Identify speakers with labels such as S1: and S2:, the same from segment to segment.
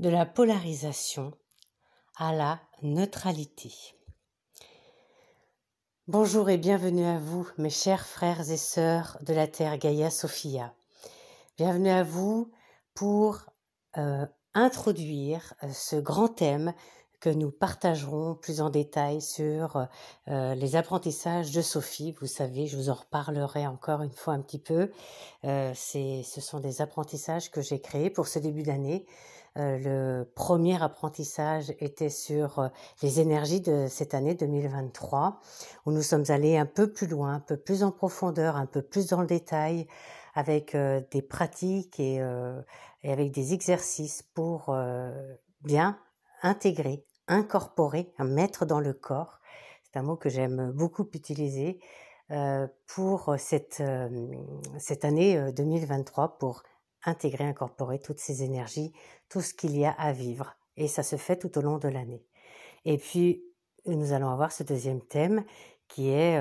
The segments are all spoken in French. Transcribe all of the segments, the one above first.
S1: de la polarisation à la neutralité. Bonjour et bienvenue à vous, mes chers frères et sœurs de la Terre Gaïa Sophia. Bienvenue à vous pour introduire ce grand thème que nous partagerons plus en détail sur les apprentissages de Sophie. Vous savez, je vous en reparlerai encore une fois un petit peu. Ce sont des apprentissages que j'ai créés pour ce début d'année. Le premier apprentissage était sur les énergies de cette année 2023, où nous sommes allés un peu plus loin, un peu plus en profondeur, un peu plus dans le détail, avec des pratiques et avec des exercices pour bien intégrer, incorporer, mettre dans le corps. C'est un mot que j'aime beaucoup utiliser pour cette année 2023, pour intégrer, incorporer toutes ces énergies, tout ce qu'il y a à vivre. Et ça se fait tout au long de l'année. Et puis, nous allons avoir ce deuxième thème qui est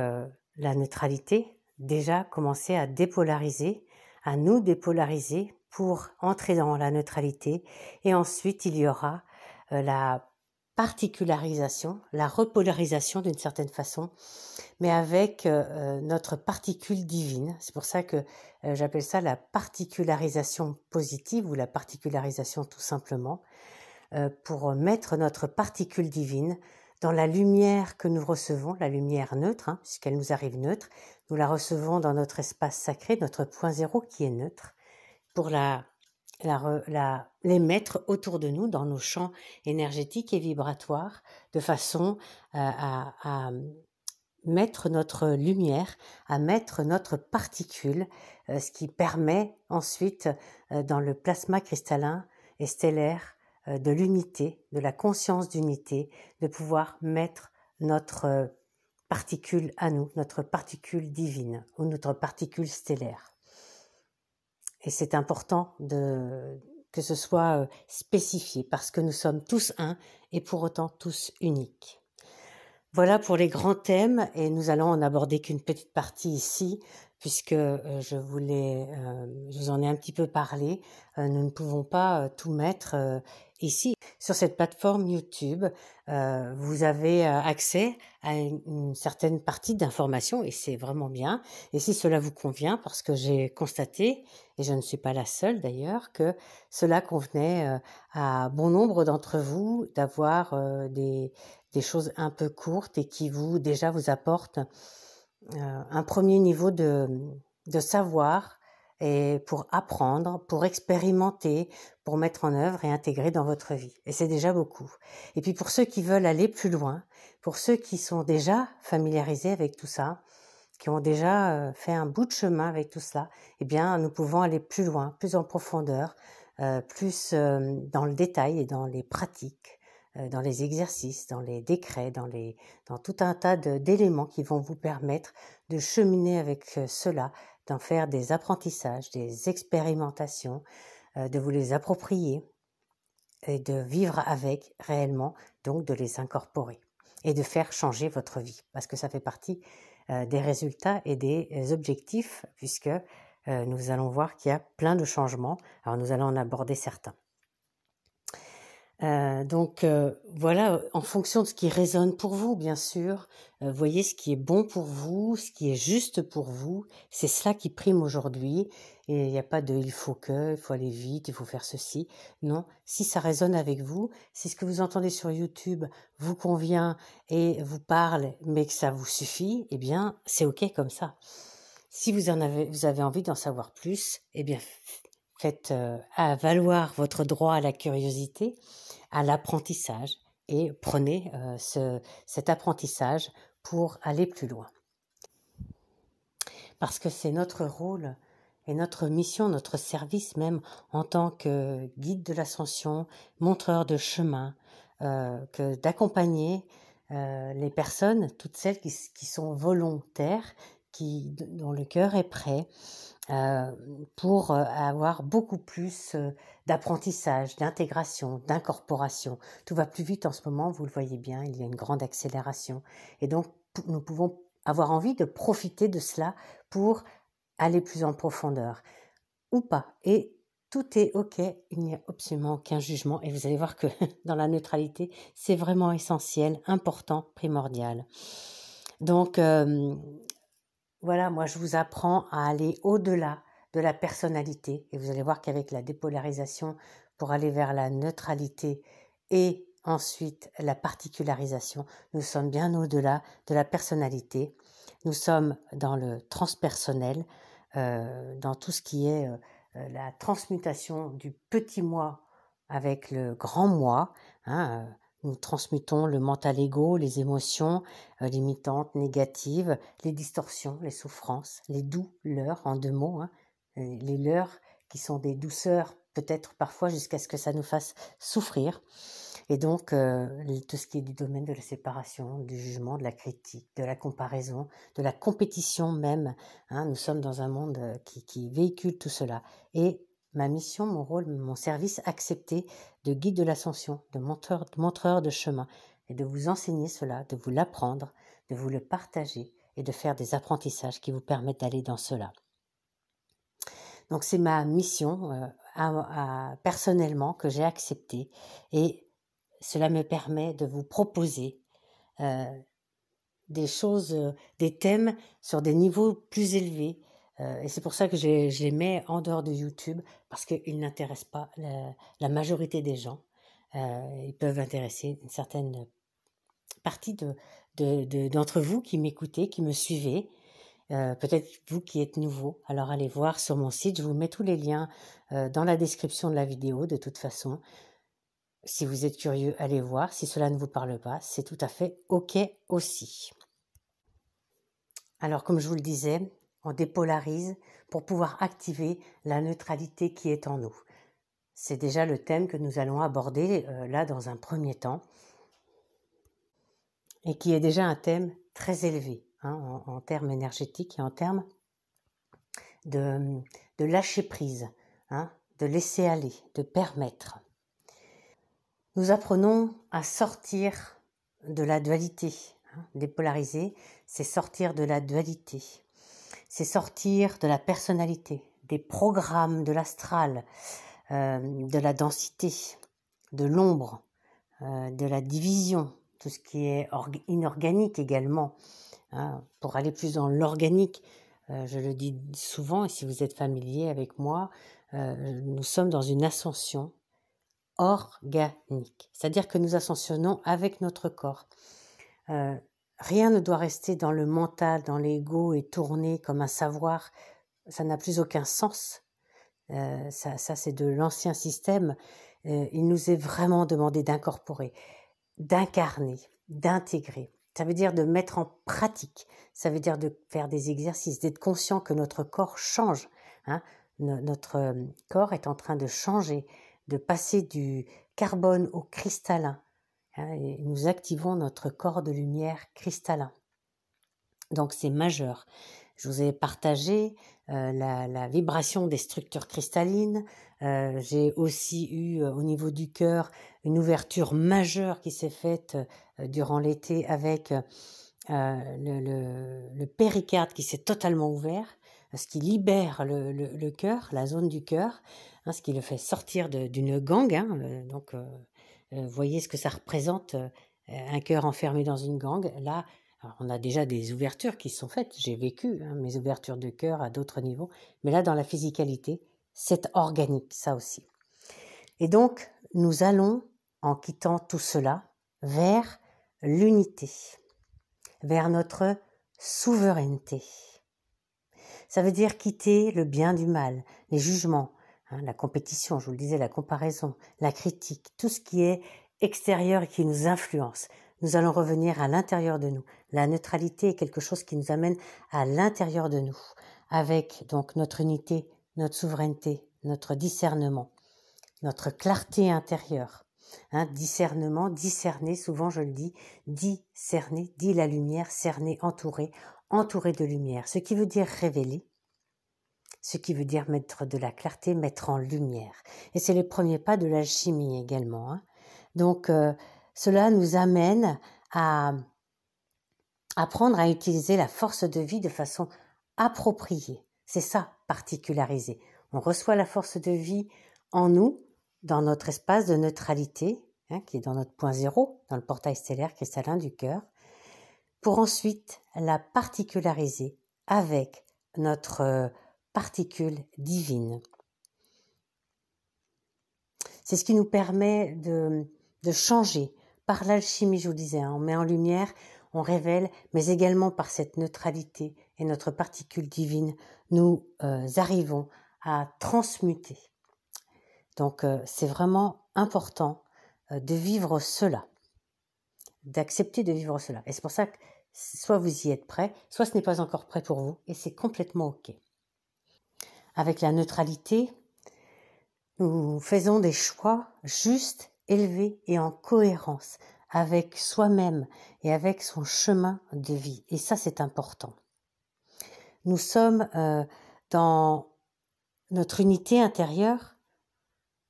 S1: la neutralité. Déjà commencer à dépolariser, à nous dépolariser pour entrer dans la neutralité. Et ensuite, il y aura la particularisation, la repolarisation d'une certaine façon, mais avec notre particule divine. C'est pour ça que j'appelle ça la particularisation positive ou la particularisation tout simplement, pour mettre notre particule divine dans la lumière que nous recevons, la lumière neutre, puisqu'elle nous arrive neutre. Nous la recevons dans notre espace sacré, notre point zéro qui est neutre, pour les mettre autour de nous dans nos champs énergétiques et vibratoires, de façon à mettre notre lumière, à mettre notre particule, ce qui permet ensuite dans le plasma cristallin et stellaire de l'unité, de la conscience d'unité, de pouvoir mettre notre particule à nous, notre particule divine ou notre particule stellaire. Et c'est important que ce soit spécifié parce que nous sommes tous un et pour autant tous uniques. Voilà pour les grands thèmes et nous allons en aborder qu'une petite partie ici puisque je vous en ai un petit peu parlé. Nous ne pouvons pas tout mettre ici. Sur cette plateforme YouTube, vous avez accès à une certaine partie d'informations et c'est vraiment bien. Et si cela vous convient, parce que j'ai constaté, et je ne suis pas la seule d'ailleurs, que cela convenait à bon nombre d'entre vous d'avoir des choses un peu courtes et qui déjà vous apportent un premier niveau de savoir et pour apprendre, pour expérimenter, pour mettre en œuvre et intégrer dans votre vie. Et c'est déjà beaucoup. Et puis pour ceux qui veulent aller plus loin, pour ceux qui sont déjà familiarisés avec tout ça, qui ont déjà fait un bout de chemin avec tout cela, eh bien nous pouvons aller plus loin, plus en profondeur, plus dans le détail et dans les pratiques, dans les exercices, dans les décrets, dans tout un tas d'éléments qui vont vous permettre de cheminer avec cela, d'en faire des apprentissages, des expérimentations, de vous les approprier et de vivre avec réellement, donc de les incorporer et de faire changer votre vie, parce que ça fait partie des résultats et des objectifs, puisque nous allons voir qu'il y a plein de changements. Alors nous allons en aborder certains. Donc voilà, en fonction de ce qui résonne pour vous, bien sûr, voyez ce qui est bon pour vous, ce qui est juste pour vous, c'est cela qui prime aujourd'hui, et il n'y a pas de il faut aller vite, il faut faire ceci, non, si ça résonne avec vous, si ce que vous entendez sur YouTube vous convient et vous parle, mais que ça vous suffit, eh bien c'est ok comme ça. Si vous avez envie d'en savoir plus, eh bien faites valoir votre droit à la curiosité, à l'apprentissage et prenez cet apprentissage pour aller plus loin. Parce que c'est notre rôle et notre mission, notre service même en tant que guide de l'ascension, montreur de chemin, que d'accompagner les personnes, toutes celles qui sont volontaires, dont le cœur est prêt, pour avoir beaucoup plus d'apprentissage, d'intégration, d'incorporation. Tout va plus vite en ce moment, vous le voyez bien, il y a une grande accélération. Et donc, nous pouvons avoir envie de profiter de cela pour aller plus en profondeur, ou pas. Et tout est OK, il n'y a absolument aucun jugement et vous allez voir que dans la neutralité, c'est vraiment essentiel, important, primordial. Donc, voilà, moi je vous apprends à aller au-delà de la personnalité et vous allez voir qu'avec la dépolarisation, pour aller vers la neutralité et ensuite la particularisation, nous sommes bien au-delà de la personnalité. Nous sommes dans le transpersonnel, dans tout ce qui est la transmutation du petit moi avec le grand moi. Hein, nous transmutons le mental égo, les émotions limitantes, négatives, les distorsions, les souffrances, les douleurs, en 2 mots, hein, les leurs qui sont des douceurs, peut-être parfois jusqu'à ce que ça nous fasse souffrir. Et donc, tout ce qui est du domaine de la séparation, du jugement, de la critique, de la comparaison, de la compétition même. Hein, nous sommes dans un monde qui véhicule tout cela. Et ma mission, mon rôle, mon service accepté de guide de l'ascension, de montreur de chemin, et de vous enseigner cela, de vous l'apprendre, de vous le partager et de faire des apprentissages qui vous permettent d'aller dans cela. Donc c'est ma mission personnellement que j'ai acceptée et cela me permet de vous proposer des choses, des thèmes sur des niveaux plus élevés. Et c'est pour ça que je les mets en dehors de YouTube, parce qu'ils n'intéressent pas la majorité des gens. Ils peuvent intéresser une certaine partie d'entre vous qui m'écoutez, qui me suivez. Peut-être vous qui êtes nouveau. Alors allez voir sur mon site, je vous mets tous les liens dans la description de la vidéo de toute façon. Si vous êtes curieux, allez voir. Si cela ne vous parle pas, c'est tout à fait OK aussi. Alors, comme je vous le disais, on dépolarise pour pouvoir activer la neutralité qui est en nous. C'est déjà le thème que nous allons aborder là dans un premier temps et qui est déjà un thème très élevé hein, en termes énergétiques et en termes de lâcher prise, hein, de laisser aller, de permettre. Nous apprenons à sortir de la dualité. Dépolariser, c'est sortir de la dualité. C'est sortir de la personnalité, des programmes de l'astral, de la densité, de l'ombre, de la division, tout ce qui est inorganique également. Hein. Pour aller plus dans l'organique, je le dis souvent, et si vous êtes familier avec moi, nous sommes dans une ascension organique. C'est-à-dire que nous ascensionnons avec notre corps. Rien ne doit rester dans le mental, dans l'ego et tourner comme un savoir. Ça n'a plus aucun sens. Ça c'est de l'ancien système. Il nous est vraiment demandé d'incorporer, d'incarner, d'intégrer. Ça veut dire de mettre en pratique. Ça veut dire de faire des exercices, d'être conscient que notre corps change. Hein. Notre corps est en train de changer, de passer du carbone au cristallin. Et nous activons notre corps de lumière cristallin. Donc c'est majeur. Je vous ai partagé la vibration des structures cristallines. J'ai aussi eu au niveau du cœur une ouverture majeure qui s'est faite durant l'été avec le péricarde qui s'est totalement ouvert, ce qui libère le cœur, la zone du cœur, hein, ce qui le fait sortir d'une gangue. Hein, donc voyez ce que ça représente, un cœur enfermé dans une gangue. Là, alors on a déjà des ouvertures qui sont faites. J'ai vécu mes ouvertures de cœur à d'autres niveaux. Mais là, dans la physicalité, c'est organique, ça aussi. Et donc, nous allons, en quittant tout cela, vers l'unité, vers notre souveraineté. Ça veut dire quitter le bien du mal, les jugements, hein, la compétition, je vous le disais, la comparaison, la critique, tout ce qui est extérieur et qui nous influence. Nous allons revenir à l'intérieur de nous. La neutralité est quelque chose qui nous amène à l'intérieur de nous, avec donc notre unité, notre souveraineté, notre discernement, notre clarté intérieure. Hein, discernement, discerner, souvent je le dis, discerner, dit la lumière, cerner, entouré de lumière, ce qui veut dire révéler, ce qui veut dire mettre de la clarté, mettre en lumière. Et c'est les premiers pas de l'alchimie également. Hein. Donc, cela nous amène à apprendre à utiliser la force de vie de façon appropriée. C'est ça, particulariser. On reçoit la force de vie en nous, dans notre espace de neutralité, qui est dans notre point zéro, dans le portail stellaire cristallin du cœur, pour ensuite la particulariser avec notre particule divine. C'est ce qui nous permet de changer par l'alchimie, je vous disais, on met en lumière, on révèle, mais également par cette neutralité et notre particule divine, nous arrivons à transmuter. Donc c'est vraiment important de vivre cela, d'accepter de vivre cela. Et c'est pour ça que soit vous y êtes prêt, soit ce n'est pas encore prêt pour vous, et c'est complètement OK. Avec la neutralité, nous faisons des choix justes, élevés et en cohérence avec soi-même et avec son chemin de vie. Et ça, c'est important. Nous sommes dans notre unité intérieure,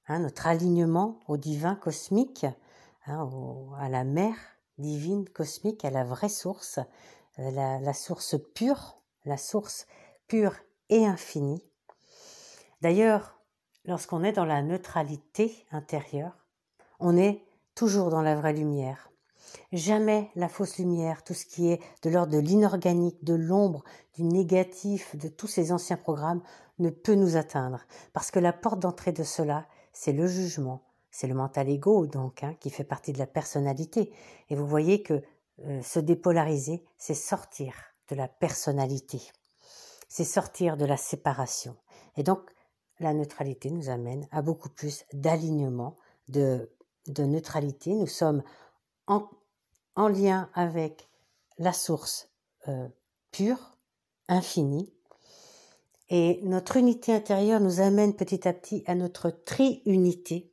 S1: notre alignement au divin cosmique, à la mère divine cosmique, à la vraie source, la source pure et infinie. D'ailleurs, lorsqu'on est dans la neutralité intérieure, on est toujours dans la vraie lumière. Jamais la fausse lumière, tout ce qui est de l'ordre de l'inorganique, de l'ombre, du négatif, de tous ces anciens programmes, ne peut nous atteindre. Parce que la porte d'entrée de cela, c'est le jugement, c'est le mental ego, donc, qui fait partie de la personnalité. Et vous voyez que se dépolariser, c'est sortir de la personnalité. C'est sortir de la séparation. Et donc, la neutralité nous amène à beaucoup plus d'alignement, de neutralité. Nous sommes en lien avec la source pure, infinie. Et notre unité intérieure nous amène petit à petit à notre triunité.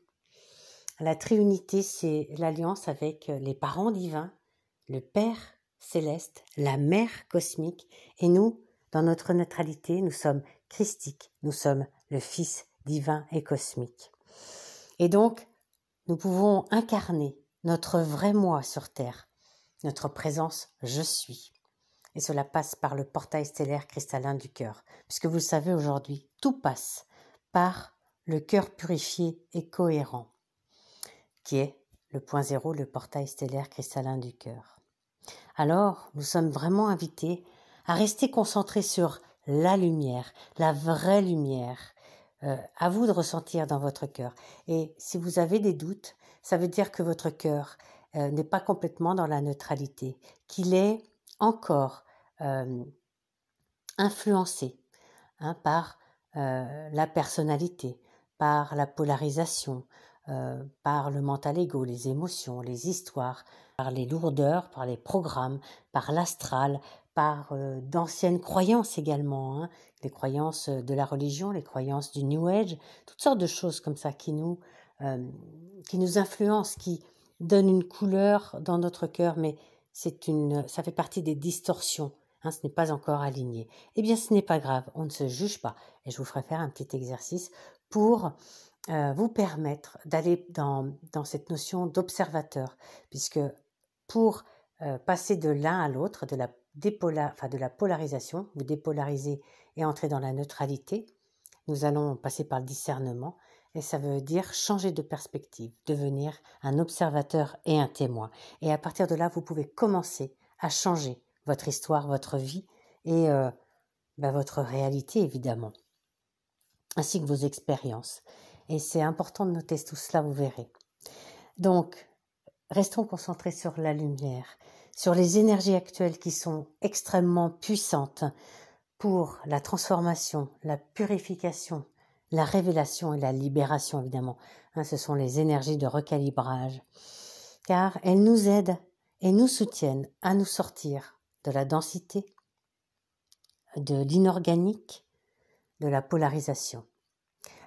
S1: La triunité, c'est l'alliance avec les parents divins, le Père céleste, la Mère cosmique. Et nous, dans notre neutralité, nous sommes christiques, nous sommes le Fils divin et cosmique. Et donc, nous pouvons incarner notre vrai moi sur Terre, notre présence « Je suis ». Et cela passe par le portail stellaire cristallin du cœur. Puisque vous le savez aujourd'hui, tout passe par le cœur purifié et cohérent, qui est le point zéro, le portail stellaire cristallin du cœur. Alors, nous sommes vraiment invités à rester concentrés sur la lumière, la vraie lumière. À vous de ressentir dans votre cœur. Et si vous avez des doutes, ça veut dire que votre cœur n'est pas complètement dans la neutralité, qu'il est encore influencé par la personnalité, par la polarisation, par le mental ego, les émotions, les histoires, par les lourdeurs, par les programmes, par l'astral, par d'anciennes croyances également, les croyances de la religion, les croyances du New Age, toutes sortes de choses comme ça qui nous influencent, qui donnent une couleur dans notre cœur, mais ça fait partie des distorsions. Ce n'est pas encore aligné. Eh bien, ce n'est pas grave, on ne se juge pas. Et je vous ferai faire un petit exercice pour vous permettre d'aller dans cette notion d'observateur, puisque pour passer de l'un à l'autre, de la polarisation, vous dépolarisez et entrer dans la neutralité, nous allons passer par le discernement, et ça veut dire changer de perspective, devenir un observateur et un témoin. Et à partir de là, vous pouvez commencer à changer votre histoire, votre vie et votre réalité, évidemment, ainsi que vos expériences. Et c'est important de noter tout cela, vous verrez. Donc, restons concentrés sur la lumière, sur les énergies actuelles qui sont extrêmement puissantes pour la transformation, la purification, la révélation et la libération, évidemment. Ce sont les énergies de recalibrage, car elles nous aident et nous soutiennent à nous sortir de la densité, de l'inorganique, de la polarisation.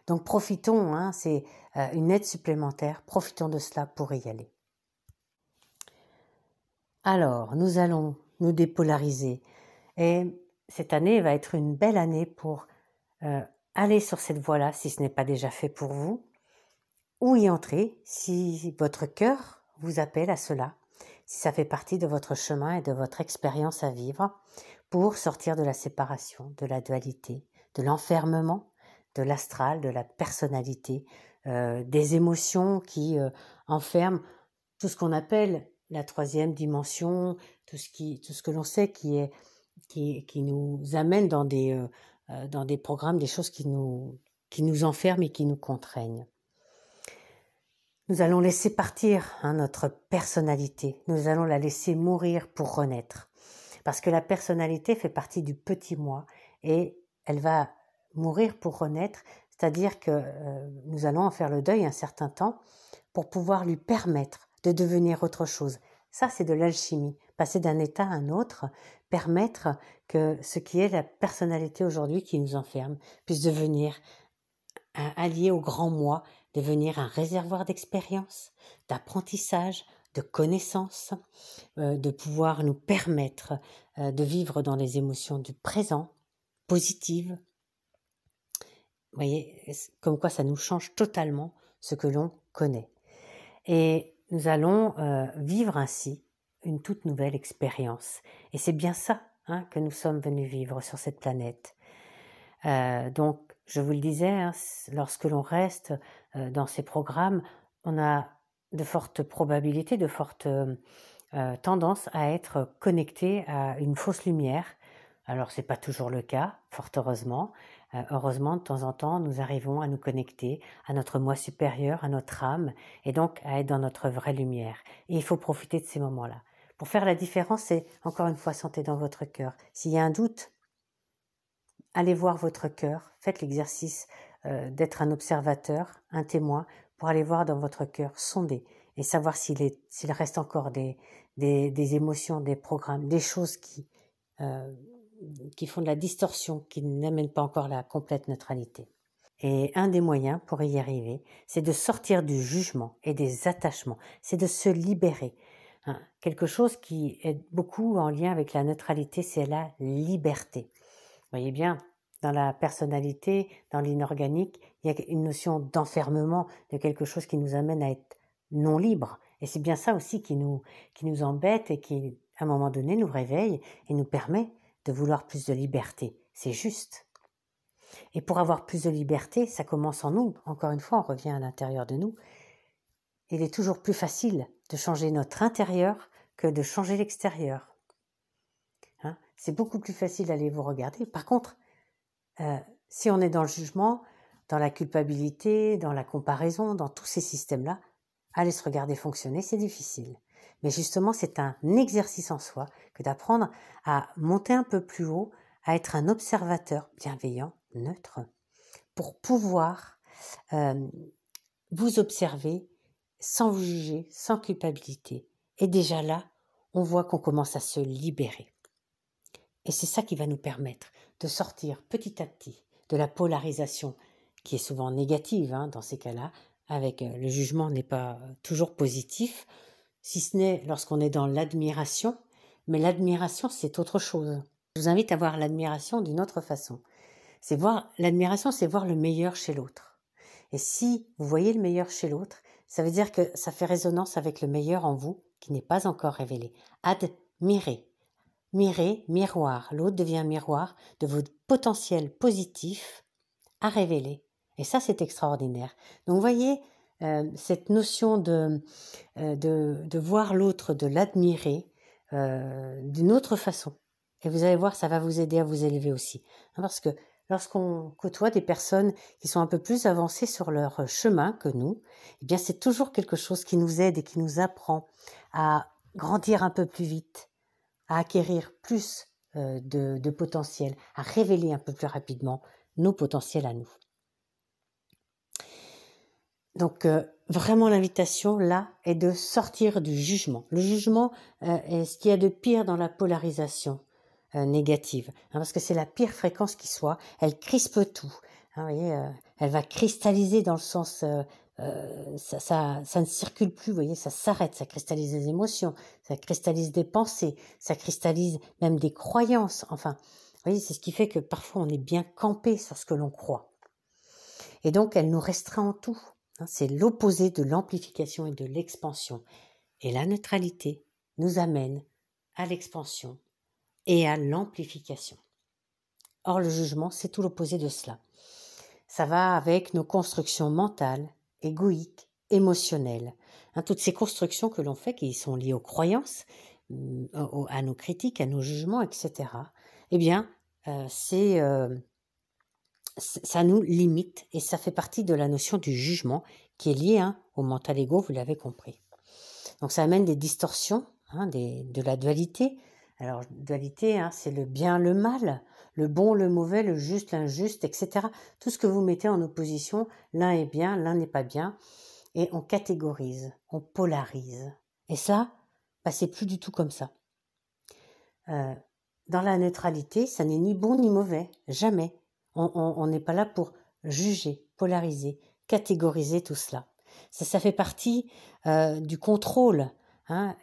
S1: Donc profitons, c'est une aide supplémentaire, profitons de cela pour y aller. Alors, nous allons nous dépolariser et cette année va être une belle année pour aller sur cette voie-là si ce n'est pas déjà fait pour vous, ou y entrer si votre cœur vous appelle à cela, si ça fait partie de votre chemin et de votre expérience à vivre pour sortir de la séparation, de la dualité, de l'enfermement, de l'astral, de la personnalité, des émotions qui enferment tout ce qu'on appelle la troisième dimension, tout ce que l'on sait qui nous amène dans des programmes, des choses qui nous enferment et qui nous contraignent. Nous allons laisser partir notre personnalité, nous allons la laisser mourir pour renaître. Parce que la personnalité fait partie du petit moi et elle va mourir pour renaître, c'est-à-dire que nous allons en faire le deuil un certain temps pour pouvoir lui permettre de devenir autre chose. Ça, c'est de l'alchimie. Passer d'un état à un autre, permettre que ce qui est la personnalité aujourd'hui qui nous enferme puisse devenir allié au grand moi, devenir un réservoir d'expérience, d'apprentissage, de connaissances, de pouvoir nous permettre de vivre dans les émotions du présent, positives. Vous voyez, comme quoi ça nous change totalement ce que l'on connaît. Et nous allons vivre ainsi une toute nouvelle expérience. Et c'est bien ça que nous sommes venus vivre sur cette planète. Donc, je vous le disais, lorsque l'on reste dans ces programmes, on a de fortes probabilités, de fortes tendances à être connecté à une fausse lumière. Alors, c'est pas toujours le cas, fort heureusement. Heureusement, de temps en temps, nous arrivons à nous connecter à notre moi supérieur, à notre âme, et donc à être dans notre vraie lumière. Et il faut profiter de ces moments-là. Pour faire la différence, c'est encore une fois sentez dans votre cœur. S'il y a un doute, allez voir votre cœur, faites l'exercice d'être un observateur, un témoin, pour aller voir dans votre cœur, sonder et savoir s'il reste encore des émotions, des programmes, des choses qui font de la distorsion, qui n'amènent pas encore la complète neutralité. Et un des moyens pour y arriver, c'est de sortir du jugement et des attachements, c'est de se libérer. Quelque chose qui est beaucoup en lien avec la neutralité, c'est la liberté. Vous voyez bien, dans la personnalité, dans l'inorganique, il y a une notion d'enfermement, de quelque chose qui nous amène à être non libre. Et c'est bien ça aussi qui nous embête et qui, à un moment donné, nous réveille et nous permet de vouloir plus de liberté. C'est juste. Et pour avoir plus de liberté, ça commence en nous. Encore une fois, on revient à l'intérieur de nous. Il est toujours plus facile de changer notre intérieur que de changer l'extérieur. C'est beaucoup plus facile d'aller vous regarder. Par contre, si on est dans le jugement, dans la culpabilité, dans la comparaison, dans tous ces systèmes-là, aller se regarder fonctionner, c'est difficile. Mais justement, c'est un exercice en soi que d'apprendre à monter un peu plus haut, à être un observateur bienveillant, neutre, pour pouvoir vous observer sans vous juger, sans culpabilité. Et déjà là, on voit qu'on commence à se libérer. Et c'est ça qui va nous permettre de sortir petit à petit de la polarisation qui est souvent négative dans ces cas-là, avec le jugement n'est pas toujours positif, si ce n'est lorsqu'on est dans l'admiration, mais l'admiration c'est autre chose. Je vous invite à voir l'admiration d'une autre façon. L'admiration, c'est voir le meilleur chez l'autre. Et si vous voyez le meilleur chez l'autre, ça veut dire que ça fait résonance avec le meilleur en vous qui n'est pas encore révélé. Admirer. Miroir. L'autre devient miroir de votre potentiel positif à révéler. Et ça, c'est extraordinaire. Donc, vous voyez, cette notion de voir l'autre, de l'admirer d'une autre façon. Et vous allez voir, ça va vous aider à vous élever aussi. Parce que lorsqu'on côtoie des personnes qui sont un peu plus avancées sur leur chemin que nous, eh bien, c'est toujours quelque chose qui nous aide et qui nous apprend à grandir un peu plus vite, à acquérir plus de potentiel, à révéler un peu plus rapidement nos potentiels à nous. Donc, vraiment l'invitation, là, est de sortir du jugement. Le jugement est ce qu'il y a de pire dans la polarisation négative, parce que c'est la pire fréquence qui soit. Elle crispe tout. Vous voyez, elle va cristalliser dans le sens... ça ne circule plus, vous voyez, ça s'arrête, ça cristallise des émotions, ça cristallise des pensées, ça cristallise même des croyances. Enfin, vous voyez, c'est ce qui fait que parfois on est bien campé sur ce que l'on croit. Et donc, elle nous restreint en tout. C'est l'opposé de l'amplification et de l'expansion. Et la neutralité nous amène à l'expansion et à l'amplification. Or, le jugement, c'est tout l'opposé de cela. Ça va avec nos constructions mentales, égoïques, émotionnelles. Hein, toutes ces constructions que l'on fait, qui sont liées aux croyances, à nos critiques, à nos jugements, etc. Eh bien, ça nous limite et ça fait partie de la notion du jugement qui est liée au mental ego, vous l'avez compris. Donc ça amène des distorsions, de la dualité. Alors dualité, c'est le bien, le mal, le bon, le mauvais, le juste, l'injuste, etc. Tout ce que vous mettez en opposition, l'un est bien, l'un n'est pas bien, et on catégorise, on polarise. Et ça, c'est plus du tout comme ça. Dans la neutralité, ça n'est ni bon ni mauvais, jamais. On n'est pas là pour juger, polariser, catégoriser tout cela. Ça fait partie du contrôle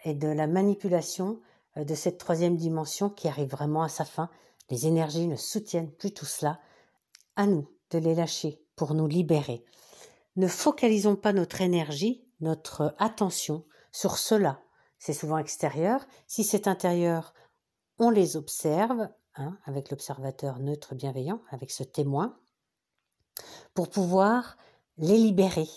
S1: et de la manipulation de cette troisième dimension qui arrive vraiment à sa fin. Les énergies ne soutiennent plus tout cela. À nous de les lâcher pour nous libérer. Ne focalisons pas notre énergie, notre attention sur cela. C'est souvent extérieur. Si c'est intérieur, on les observe, avec l'observateur neutre bienveillant, avec ce témoin, pour pouvoir les libérer.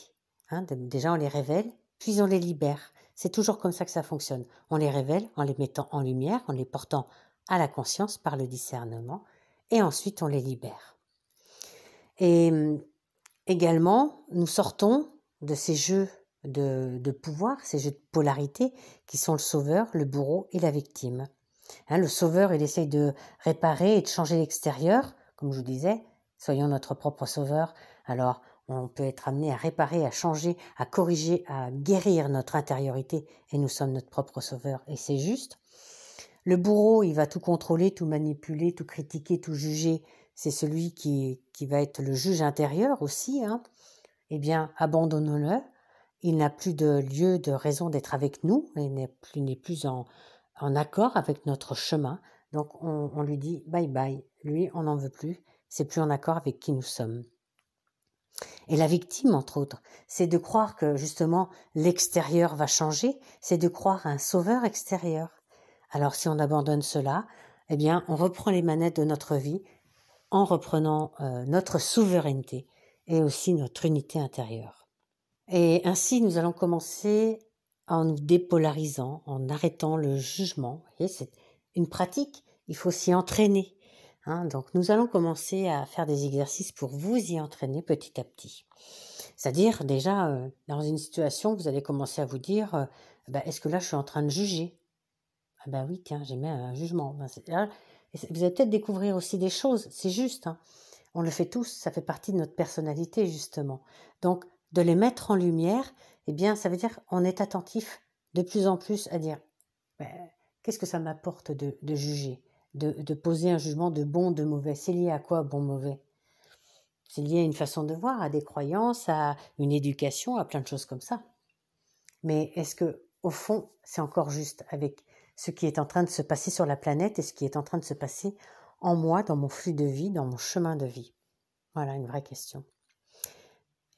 S1: Déjà, on les révèle, puis on les libère. C'est toujours comme ça que ça fonctionne. On les révèle en les mettant en lumière, en les portant à la conscience par le discernement, et ensuite on les libère. Et également, nous sortons de ces jeux de pouvoir, ces jeux de polarité, qui sont le sauveur, le bourreau et la victime. Le sauveur, il essaye de réparer et de changer l'extérieur, comme je vous disais, soyons notre propre sauveur. Alors, on peut être amené à réparer, à changer, à corriger, à guérir notre intériorité, et nous sommes notre propre sauveur, et c'est juste. Le bourreau, il va tout contrôler, tout manipuler, tout critiquer, tout juger. C'est celui qui va être le juge intérieur aussi. Eh bien, abandonnons-le. Il n'a plus de lieu, de raison d'être avec nous, il n'est plus en accord avec notre chemin. Donc, on lui dit bye bye. Lui, on n'en veut plus. C'est plus en accord avec qui nous sommes. Et la victime, entre autres, c'est de croire que, justement, l'extérieur va changer. C'est de croire à un sauveur extérieur. Alors, si on abandonne cela, eh bien, on reprend les manettes de notre vie en reprenant notre souveraineté et aussi notre unité intérieure. Et ainsi, nous allons commencer en nous dépolarisant, en arrêtant le jugement. Vous voyez, c'est une pratique, il faut s'y entraîner. Donc, nous allons commencer à faire des exercices pour vous y entraîner petit à petit. C'est-à-dire, déjà, dans une situation, vous allez commencer à vous dire, est-ce que là, je suis en train de juger ? Oui, tiens, j'ai mis un jugement. Vous allez peut-être découvrir aussi des choses, c'est juste. On le fait tous, ça fait partie de notre personnalité, justement. Donc, de les mettre en lumière, eh bien, ça veut dire qu'on est attentif de plus en plus à dire qu'est-ce que ça m'apporte de juger, de poser un jugement de bon, de mauvais. C'est lié à quoi, bon, mauvais ? C'est lié à une façon de voir, à des croyances, à une éducation, à plein de choses comme ça. Mais est-ce que, au fond, c'est encore juste avec ce qui est en train de se passer sur la planète et ce qui est en train de se passer en moi, dans mon flux de vie, dans mon chemin de vie ? Voilà, une vraie question.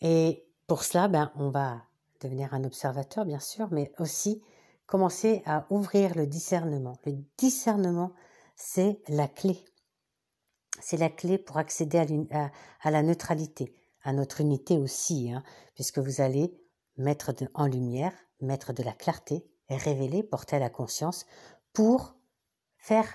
S1: Et pour cela, on va devenir un observateur, bien sûr, mais aussi commencer à ouvrir le discernement. Le discernement, c'est la clé. C'est la clé pour accéder à la neutralité, à notre unité aussi, puisque vous allez mettre en lumière, mettre de la clarté, révéler, porter à la conscience pour faire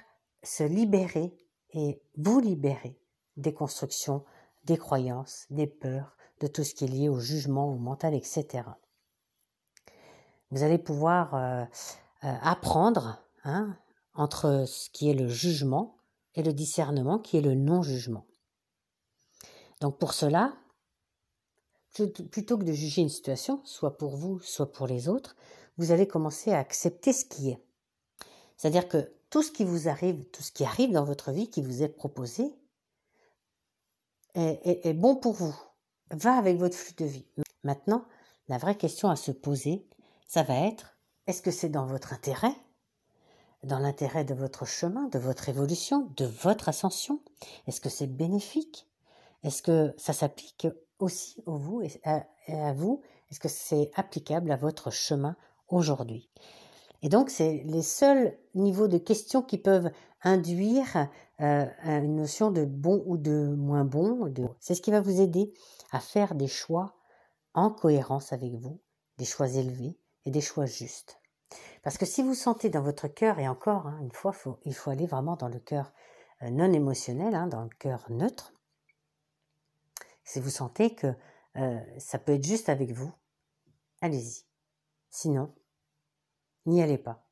S1: se libérer et vous libérer des constructions, des croyances, des peurs, de tout ce qui est lié au jugement, au mental, etc. Vous allez pouvoir apprendre entre ce qui est le jugement et le discernement qui est le non-jugement. Donc pour cela, plutôt que de juger une situation, soit pour vous, soit pour les autres, vous allez commencer à accepter ce qui est. C'est-à-dire que tout ce qui vous arrive, tout ce qui arrive dans votre vie, qui vous est proposé, est bon pour vous, va avec votre flux de vie. Maintenant, la vraie question à se poser, ça va être, est-ce que c'est dans votre intérêt ? Dans l'intérêt de votre chemin, de votre évolution, de votre ascension ? Est-ce que c'est bénéfique ? Est-ce que ça s'applique aussi à vous ? Est-ce que c'est applicable à votre chemin aujourd'hui ? Et donc, c'est les seuls niveaux de questions qui peuvent induire une notion de bon ou de moins bon. C'est ce qui va vous aider à faire des choix en cohérence avec vous, des choix élevés et des choix justes. Parce que si vous sentez dans votre cœur, et encore, une fois, il faut aller vraiment dans le cœur non émotionnel, dans le cœur neutre, si vous sentez que ça peut être juste avec vous, allez-y. Sinon, n'y allez pas.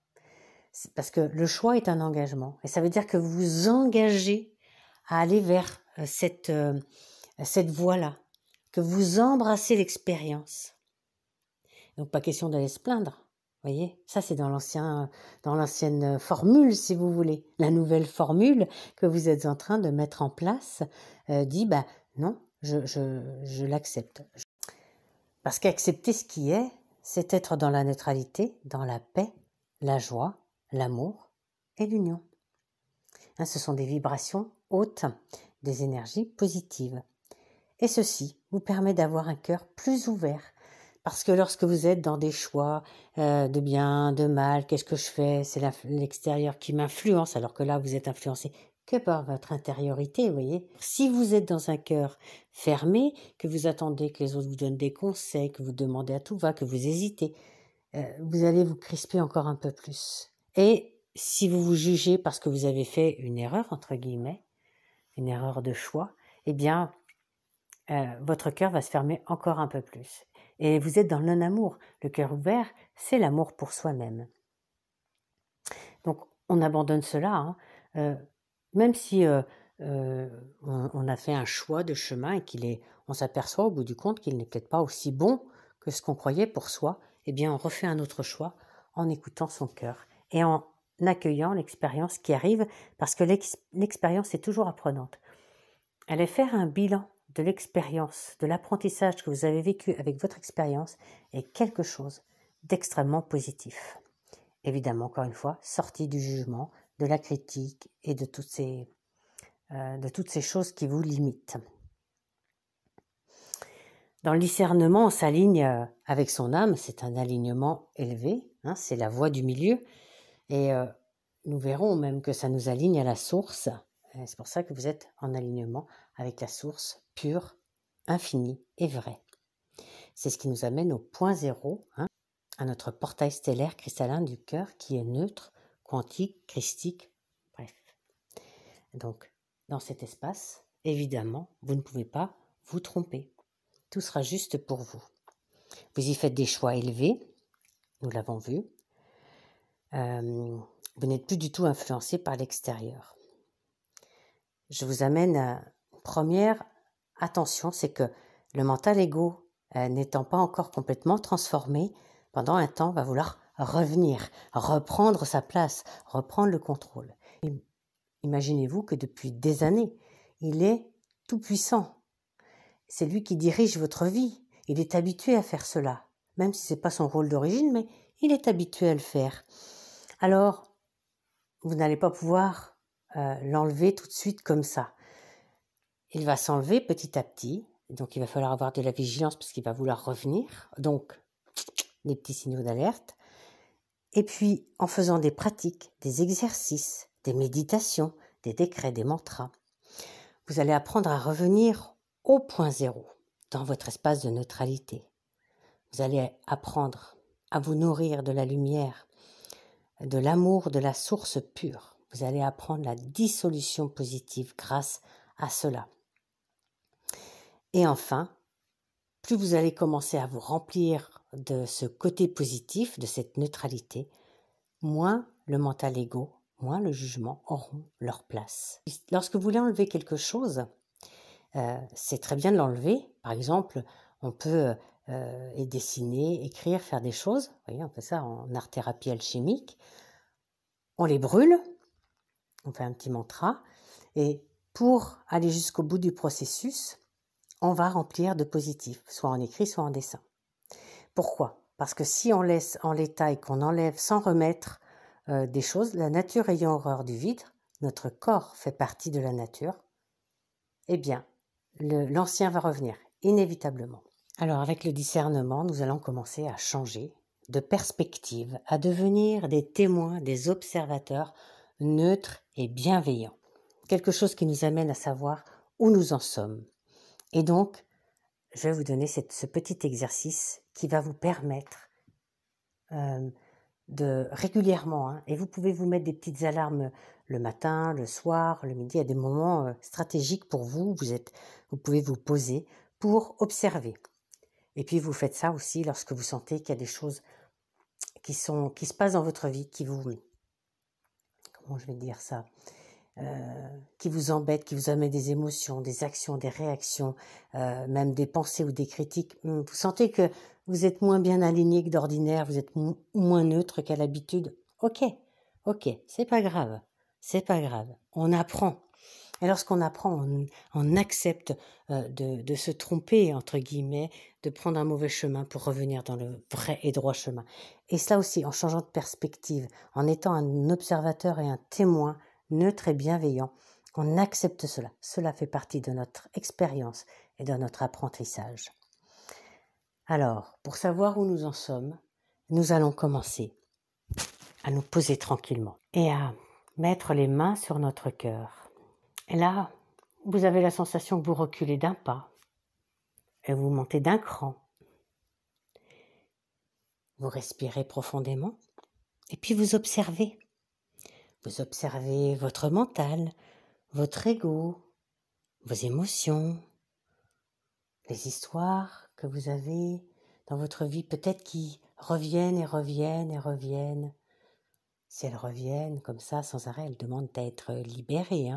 S1: Parce que le choix est un engagement. Et ça veut dire que vous vous engagez à aller vers cette voie-là, que vous embrassez l'expérience. Donc, pas question d'aller se plaindre. Vous voyez, ça c'est dans l'ancienne formule, si vous voulez. La nouvelle formule que vous êtes en train de mettre en place dit, non, je l'accepte. Parce qu'accepter ce qui est, c'est être dans la neutralité, dans la paix, la joie, l'amour et l'union. Ce sont des vibrations hautes, des énergies positives. Et ceci vous permet d'avoir un cœur plus ouvert. Parce que lorsque vous êtes dans des choix de bien, de mal, qu'est-ce que je fais? C'est l'extérieur qui m'influence, alors que là, vous êtes influencé que par votre intériorité, vous voyez. Si vous êtes dans un cœur fermé, que vous attendez que les autres vous donnent des conseils, que vous demandez à tout va, que vous hésitez, vous allez vous crisper encore un peu plus. Et si vous vous jugez parce que vous avez fait une erreur, entre guillemets, une erreur de choix, eh bien, votre cœur va se fermer encore un peu plus. Et vous êtes dans le non-amour. Le cœur ouvert, c'est l'amour pour soi-même. Donc, on abandonne cela, même si on a fait un choix de chemin et on s'aperçoit au bout du compte qu'il n'est peut-être pas aussi bon que ce qu'on croyait pour soi, eh bien, on refait un autre choix en écoutant son cœur et en accueillant l'expérience qui arrive, parce que l'expérience est toujours apprenante. Allez faire un bilan de l'expérience, de l'apprentissage que vous avez vécu avec votre expérience est quelque chose d'extrêmement positif. Évidemment, encore une fois, sorti du jugement, de la critique et de toutes ces choses qui vous limitent. Dans le discernement, on s'aligne avec son âme, c'est un alignement élevé, c'est la voie du milieu, et nous verrons même que ça nous aligne à la source. C'est pour ça que vous êtes en alignement avec la source pure, infinie et vraie. C'est ce qui nous amène au point zéro, à notre portail stellaire cristallin du cœur qui est neutre, quantique, christique, bref. Donc, dans cet espace, évidemment, vous ne pouvez pas vous tromper. Tout sera juste pour vous. Vous y faites des choix élevés, nous l'avons vu. Vous n'êtes plus du tout influencé par l'extérieur. Je vous amène à une première attention, c'est que le mental égo, n'étant pas encore complètement transformé, pendant un temps va vouloir revenir, reprendre sa place, reprendre le contrôle. Imaginez-vous que depuis des années, il est tout puissant. C'est lui qui dirige votre vie. Il est habitué à faire cela, même si ce n'est pas son rôle d'origine, mais il est habitué à le faire. Alors, vous n'allez pas pouvoir l'enlever tout de suite comme ça. Il va s'enlever petit à petit, donc il va falloir avoir de la vigilance parce qu'il va vouloir revenir, donc des petits signaux d'alerte. Et puis, en faisant des pratiques, des exercices, des méditations, des décrets, des mantras, vous allez apprendre à revenir au point zéro, dans votre espace de neutralité. Vous allez apprendre à vous nourrir de la lumière, de l'amour de la source pure. Vous allez apprendre la dissolution positive grâce à cela. Et enfin, plus vous allez commencer à vous remplir de ce côté positif, de cette neutralité, moins le mental égo, moins le jugement auront leur place. Lorsque vous voulez enlever quelque chose, c'est très bien de l'enlever. Par exemple, on peut dessiner, écrire, faire des choses. Vous voyez, on fait ça en art-thérapie alchimique. On les brûle, on fait un petit mantra, et pour aller jusqu'au bout du processus, on va remplir de positif, soit en écrit, soit en dessin. Pourquoi ? Parce que si on laisse en l'état et qu'on enlève sans remettre des choses, la nature ayant horreur du vide, notre corps fait partie de la nature, eh bien, l'ancien va revenir, inévitablement. Alors, avec le discernement, nous allons commencer à changer de perspective, à devenir des témoins, des observateurs neutres et bienveillants. Quelque chose qui nous amène à savoir où nous en sommes. Et donc, je vais vous donner ce petit exercice qui va vous permettre de régulièrement, et vous pouvez vous mettre des petites alarmes le matin, le soir, le midi, à des moments stratégiques pour vous. Vous pouvez vous poser pour observer. Et puis vous faites ça aussi lorsque vous sentez qu'il y a des choses qui se passent dans votre vie, comment je vais dire ça, qui vous embêtent, qui vous amènent des émotions, des actions, des réactions, même des pensées ou des critiques. Vous sentez que vous êtes moins bien aligné que d'ordinaire, vous êtes moins neutre qu'à l'habitude. Ok, c'est pas grave, on apprend. Et lorsqu'on apprend, on accepte de se tromper, entre guillemets, de prendre un mauvais chemin pour revenir dans le vrai et droit chemin. Et cela aussi, en changeant de perspective, en étant un observateur et un témoin neutre et bienveillant, on accepte cela. Cela fait partie de notre expérience et de notre apprentissage. Alors, pour savoir où nous en sommes, nous allons commencer à nous poser tranquillement et à mettre les mains sur notre cœur. Et là, vous avez la sensation que vous reculez d'un pas et vous montez d'un cran. Vous respirez profondément et puis vous observez. Vous observez votre mental, votre ego, vos émotions, les histoires que vous avez dans votre vie, peut-être qui reviennent et reviennent et reviennent. Si elles reviennent comme ça sans arrêt, elles demandent à être libérées.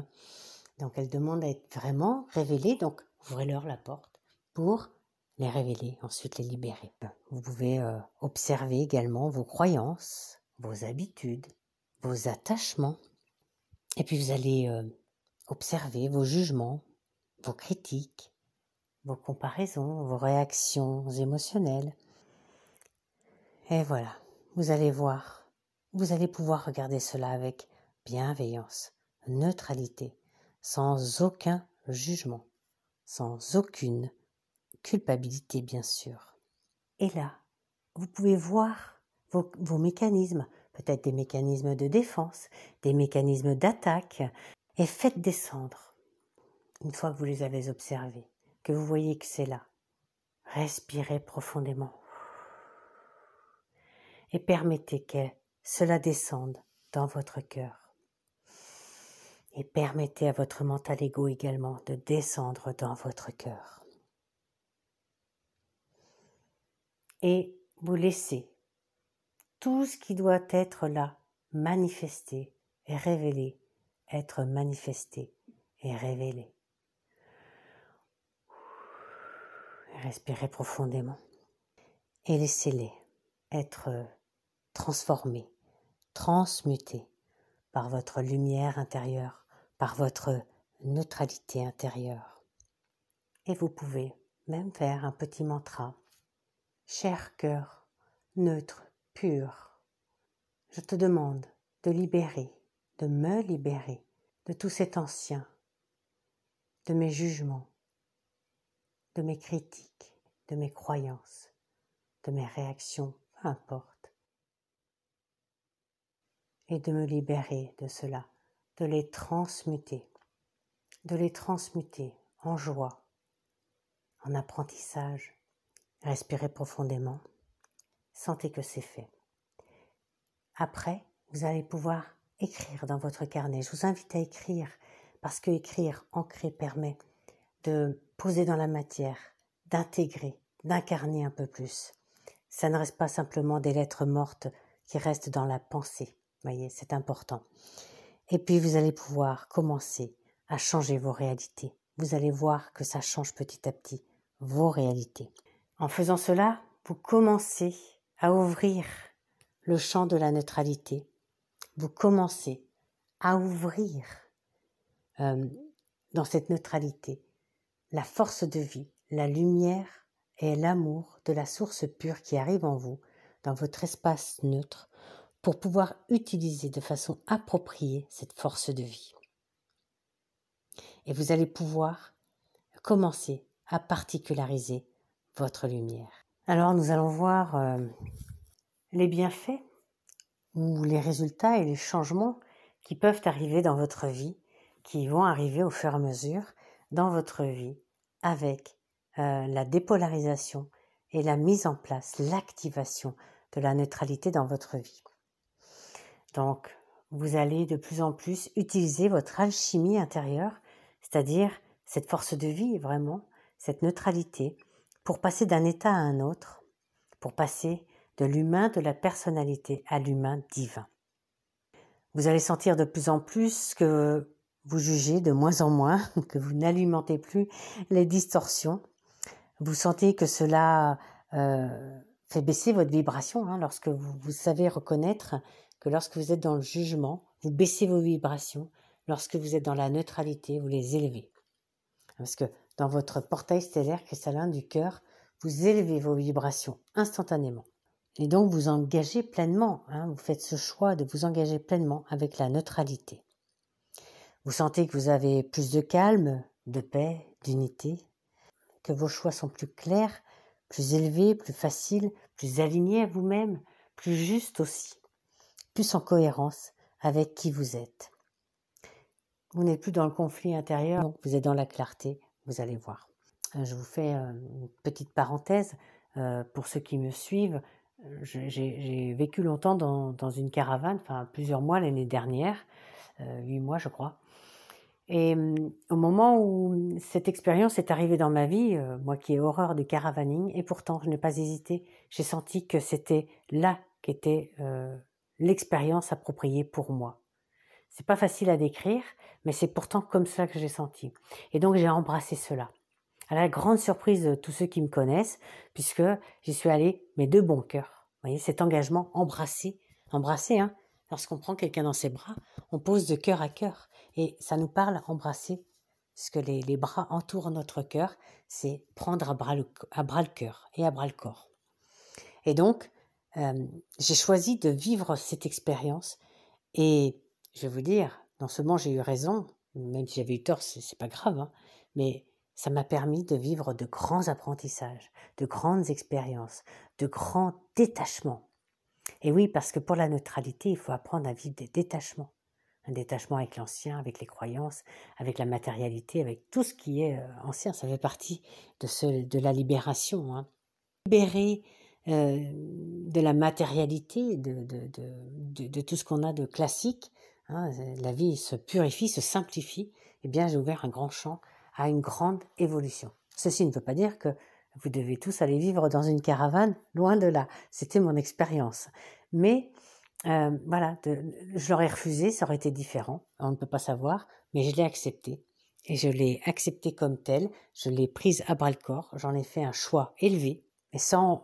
S1: Donc elles demandent à être vraiment révélées, donc ouvrez-leur la porte pour les révéler, ensuite les libérer. Vous pouvez observer également vos croyances, vos habitudes, vos attachements. Et puis vous allez observer vos jugements, vos critiques, vos comparaisons, vos réactions émotionnelles. Et voilà, vous allez voir, vous allez pouvoir regarder cela avec bienveillance, neutralité, sans aucun jugement, sans aucune culpabilité bien sûr. Et là, vous pouvez voir vos mécanismes, peut-être des mécanismes de défense, des mécanismes d'attaque, et faites descendre. Une fois que vous les avez observés, que vous voyez que c'est là, respirez profondément et permettez que cela descende dans votre cœur. Et permettez à votre mental ego également de descendre dans votre cœur. Et vous laissez tout ce qui doit être là, manifesté et révélé, être manifesté et révélé. Respirez profondément et laissez-les être transformés, transmutés par votre lumière intérieure, par votre neutralité intérieure. Et vous pouvez même faire un petit mantra. Cher cœur, neutre, pur, je te demande de libérer, de me libérer de tout cet ancien, de mes jugements, de mes critiques, de mes croyances, de mes réactions, peu importe, et de me libérer de cela, de les transmuter en joie, en apprentissage. Respirez profondément, sentez que c'est fait. Après, vous allez pouvoir écrire dans votre carnet. Je vous invite à écrire, parce que écrire, ancrer, permet de poser dans la matière, d'intégrer, d'incarner un peu plus. Ça ne reste pas simplement des lettres mortes qui restent dans la pensée. Vous voyez, c'est important. Et puis vous allez pouvoir commencer à changer vos réalités. Vous allez voir que ça change petit à petit vos réalités. En faisant cela, vous commencez à ouvrir le champ de la neutralité. Vous commencez à ouvrir dans cette neutralité la force de vie, la lumière et l'amour de la source pure qui arrive en vous, dans votre espace neutre, pour pouvoir utiliser de façon appropriée cette force de vie. Et vous allez pouvoir commencer à particulariser votre lumière. Alors nous allons voir, les bienfaits ou les résultats et les changements qui peuvent arriver dans votre vie, qui vont arriver au fur et à mesure dans votre vie avec la dépolarisation et la mise en place, l'activation de la neutralité dans votre vie. Donc, vous allez de plus en plus utiliser votre alchimie intérieure, c'est-à-dire cette force de vie, vraiment, cette neutralité, pour passer d'un état à un autre, pour passer de l'humain, de la personnalité à l'humain divin. Vous allez sentir de plus en plus que vous jugez de moins en moins, que vous n'alimentez plus les distorsions. Vous sentez que cela fait baisser votre vibration, lorsque vous savez reconnaître que lorsque vous êtes dans le jugement, vous baissez vos vibrations. Lorsque vous êtes dans la neutralité, vous les élevez. Parce que dans votre portail stellaire cristallin du cœur, vous élevez vos vibrations instantanément. Et donc vous engagez pleinement, vous faites ce choix de vous engager pleinement avec la neutralité. Vous sentez que vous avez plus de calme, de paix, d'unité, que vos choix sont plus clairs, plus élevés, plus faciles, plus alignés à vous-même, plus justes aussi, plus en cohérence avec qui vous êtes. Vous n'êtes plus dans le conflit intérieur, donc vous êtes dans la clarté, vous allez voir. Je vous fais une petite parenthèse pour ceux qui me suivent. J'ai vécu longtemps dans une caravane, plusieurs mois l'année dernière, 8 mois je crois. Et au moment où cette expérience est arrivée dans ma vie, moi qui ai horreur du caravaning, et pourtant je n'ai pas hésité, j'ai senti que c'était là qu'était l'expérience appropriée pour moi. C'est pas facile à décrire, mais c'est pourtant comme ça que j'ai senti. Et donc j'ai embrassé cela. À la grande surprise de tous ceux qui me connaissent, puisque j'y suis allée, mais de bon cœur. Vous voyez, cet engagement embrasser, lorsqu'on prend quelqu'un dans ses bras, on pose de cœur à cœur. Et ça nous parle embrasser, puisque les bras entourent notre cœur, c'est prendre à bras le cœur et à bras le corps. Et donc, j'ai choisi de vivre cette expérience. Et je vais vous dire, non seulement j'ai eu raison, même si j'avais eu tort, c'est pas grave, mais ça m'a permis de vivre de grands apprentissages, de grandes expériences, de grands détachements. Et oui, parce que pour la neutralité, il faut apprendre à vivre des détachements. Un détachement avec l'ancien, avec les croyances, avec la matérialité, avec tout ce qui est ancien. Ça fait partie de la libération. Libérer de la matérialité, de tout ce qu'on a de classique. La vie se purifie, se simplifie. Eh bien, j'ai ouvert un grand champ à une grande évolution. Ceci ne veut pas dire que vous devez tous aller vivre dans une caravane, loin de là. C'était mon expérience. Mais je l'aurais refusé, ça aurait été différent. On ne peut pas savoir, mais je l'ai accepté. Et je l'ai accepté comme tel. Je l'ai prise à bras-le-corps. J'en ai fait un choix élevé, mais sans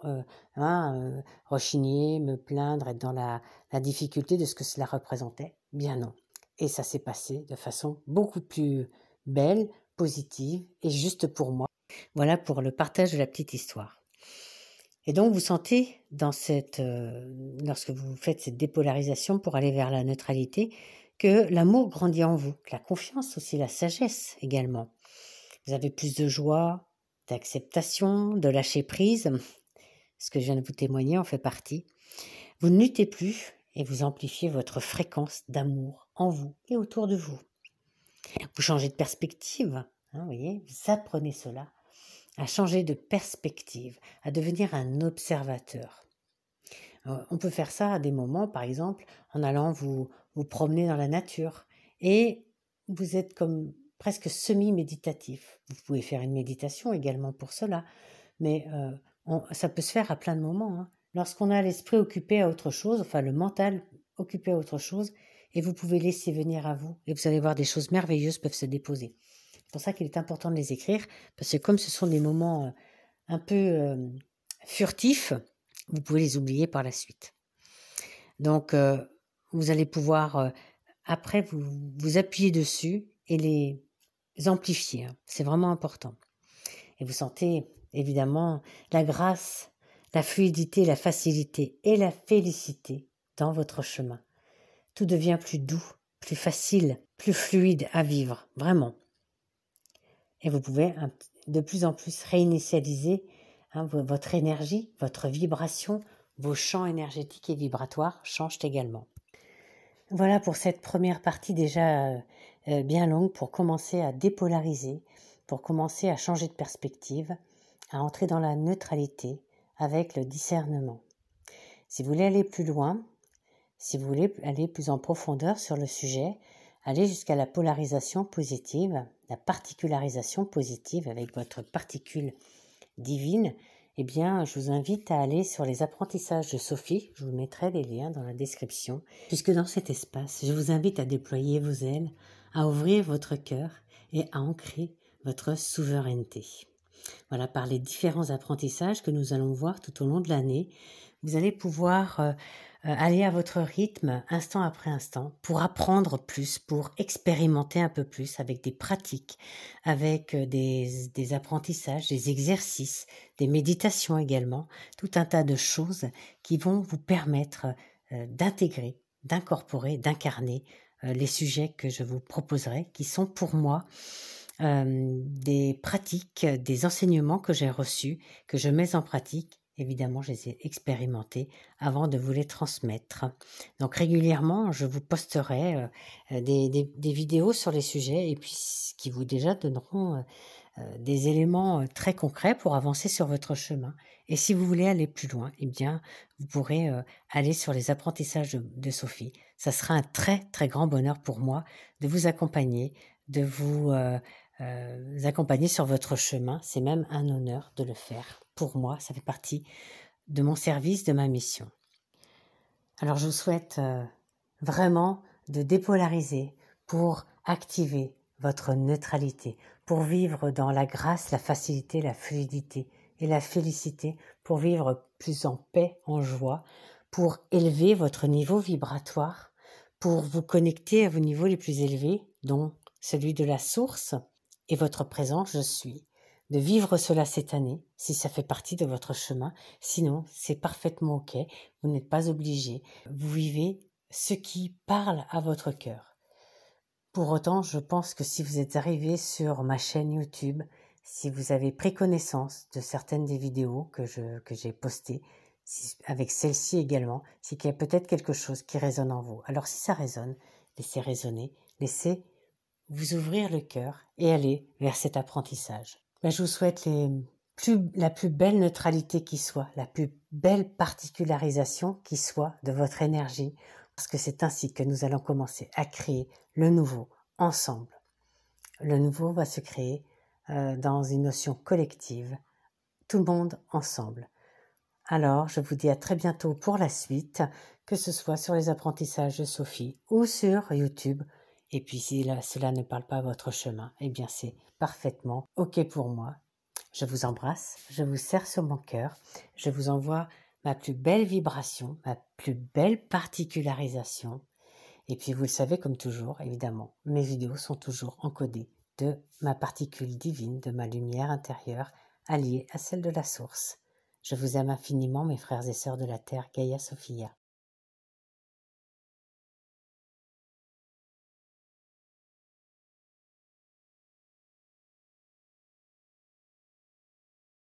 S1: rechigner, me plaindre, être dans la difficulté de ce que cela représentait. Bien non. Et ça s'est passé de façon beaucoup plus belle, positive et juste pour moi. Voilà pour le partage de la petite histoire. Et donc vous sentez lorsque vous faites cette dépolarisation pour aller vers la neutralité, que l'amour grandit en vous, que la confiance aussi, la sagesse également. Vous avez plus de joie, d'acceptation, de lâcher prise. Ce que je viens de vous témoigner en fait partie. Vous ne luttez plus et vous amplifiez votre fréquence d'amour en vous et autour de vous. Vous changez de perspective, vous voyez, vous apprenez cela, à changer de perspective, à devenir un observateur. On peut faire ça à des moments, par exemple, en allant vous promener dans la nature et vous êtes comme presque semi-méditatif. Vous pouvez faire une méditation également pour cela, mais ça peut se faire à plein de moments. Lorsqu'on a l'esprit occupé à autre chose, le mental occupé à autre chose, et vous pouvez laisser venir à vous, et vous allez voir des choses merveilleuses peuvent se déposer. C'est pour ça qu'il est important de les écrire, parce que comme ce sont des moments un peu furtifs, vous pouvez les oublier par la suite. Donc, vous allez pouvoir, après, vous appuyer dessus et les amplifier. C'est vraiment important. Et vous sentez évidemment la grâce, la fluidité, la facilité et la félicité dans votre chemin. Tout devient plus doux, plus facile, plus fluide à vivre, vraiment. Et vous pouvez de plus en plus réinitialiser votre énergie, votre vibration, vos champs énergétiques et vibratoires changent également. Voilà pour cette première partie déjà bien longue pour commencer à dépolariser, pour commencer à changer de perspective, à entrer dans la neutralité avec le discernement. Si vous voulez aller plus loin, si vous voulez aller plus en profondeur sur le sujet, allez jusqu'à la polarisation positive, la particularisation positive avec votre particule divine. Eh bien, je vous invite à aller sur les apprentissages de Sophie. Je vous mettrai les liens dans la description. Puisque dans cet espace, je vous invite à déployer vos ailes, à ouvrir votre cœur et à ancrer votre souveraineté. Voilà, par les différents apprentissages que nous allons voir tout au long de l'année, vous allez pouvoir aller à votre rythme, instant après instant, pour apprendre plus, pour expérimenter un peu plus avec des pratiques, avec des apprentissages, des exercices, des méditations également, tout un tas de choses qui vont vous permettre d'intégrer, d'incorporer, d'incarner les sujets que je vous proposerai, qui sont pour moi des pratiques, des enseignements que j'ai reçus, que je mets en pratique. Évidemment, je les ai expérimentés avant de vous les transmettre. Donc régulièrement, je vous posterai des vidéos sur les sujets et puis qui vous déjà donneront des éléments très concrets pour avancer sur votre chemin. Et si vous voulez aller plus loin, eh bien, vous pourrez aller sur les apprentissages de Sophie. Ça sera un très, très grand bonheur pour moi de vous accompagner, de vous accompagner sur votre chemin. C'est même un honneur de le faire. Pour moi, ça fait partie de mon service, de ma mission. Alors, je vous souhaite vraiment de dépolariser pour activer votre neutralité, pour vivre dans la grâce, la facilité, la fluidité et la félicité, pour vivre plus en paix, en joie, pour élever votre niveau vibratoire, pour vous connecter à vos niveaux les plus élevés, dont celui de la source et votre présent je suis, de vivre cela cette année, si ça fait partie de votre chemin. Sinon, c'est parfaitement ok, vous n'êtes pas obligé. Vous vivez ce qui parle à votre cœur. Pour autant, je pense que si vous êtes arrivé sur ma chaîne YouTube, si vous avez pris connaissance de certaines des vidéos que j'ai postées, avec celle-ci également, c'est qu'il y a peut-être quelque chose qui résonne en vous. Alors si ça résonne, laissez résonner, laissez vous ouvrir le cœur et aller vers cet apprentissage. Je vous souhaite la plus belle neutralité qui soit, la plus belle particularisation qui soit de votre énergie, parce que c'est ainsi que nous allons commencer à créer le nouveau ensemble. Le nouveau va se créer dans une notion collective, tout le monde ensemble. Alors, je vous dis à très bientôt pour la suite, que ce soit sur les apprentissages de Sophie ou sur YouTube. Et puis si cela ne parle pas à votre chemin, eh bien c'est parfaitement ok pour moi. Je vous embrasse, je vous serre sur mon cœur, je vous envoie ma plus belle vibration, ma plus belle particularisation. Et puis vous le savez comme toujours, évidemment, mes vidéos sont toujours encodées de ma particule divine, de ma lumière intérieure, alliée à celle de la source. Je vous aime infiniment, mes frères et sœurs de la Terre, Gaïa Sophia.